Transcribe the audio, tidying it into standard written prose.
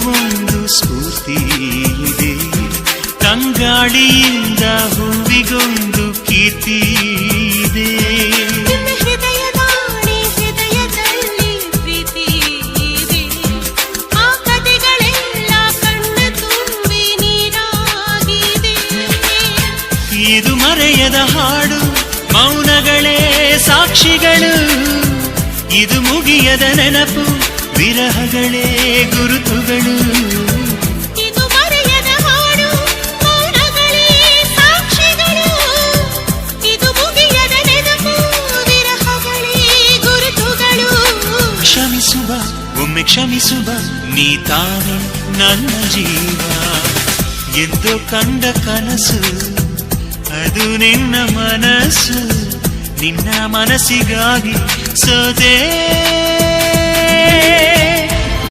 ಒಂದು ಸ್ಫೂರ್ತಿ ಇದೆ. ತಂಗಾಳಿಯಿಂದ ಹೂವಿಗೊಂದು ಕೀರ್ತಿ ಇದೆ. ಹೃದಯದಲ್ಲಿ ಪ್ರೀತಿ ಇದೆ. ಆ ಕಥೆಗಳೆಲ್ಲ ಕಣ್ಣ ತುಂಬಿ ನೀರಾಗಿದೆ. ಇದು ಮರೆಯದ ಹಾಡು, ಮೌನಗಳೇ ಸಾಕ್ಷಿಗಳು. ಇದು ಮುಗಿಯದ ನೆನಪು, ವಿರಹಗಳೇ ಗುರುತುಗಳು. ಇದು ಮರೆಯದ ಹಾಡು, ಮೌನಗಳೇ ಸಾಕ್ಷಿಗಳು. ಇದು ಮುಗಿಯದ ನೆನಪು, ವಿರಹಗಳೇ ಗುರುತುಗಳು. ಕ್ಷಮಿಸುವ, ಒಮ್ಮೆ ಕ್ಷಮಿಸುವ, ನೀ ತಾನೆ ನನ್ನ ಜೀವ. ಎಂದು ಕಂಡ ಕನಸು ಅದು ನಿನ್ನ ಮನಸ್ಸು. ನಿನ್ನ ಮನಸ್ಸಿಗಾಗಿ ಸೋದೆ.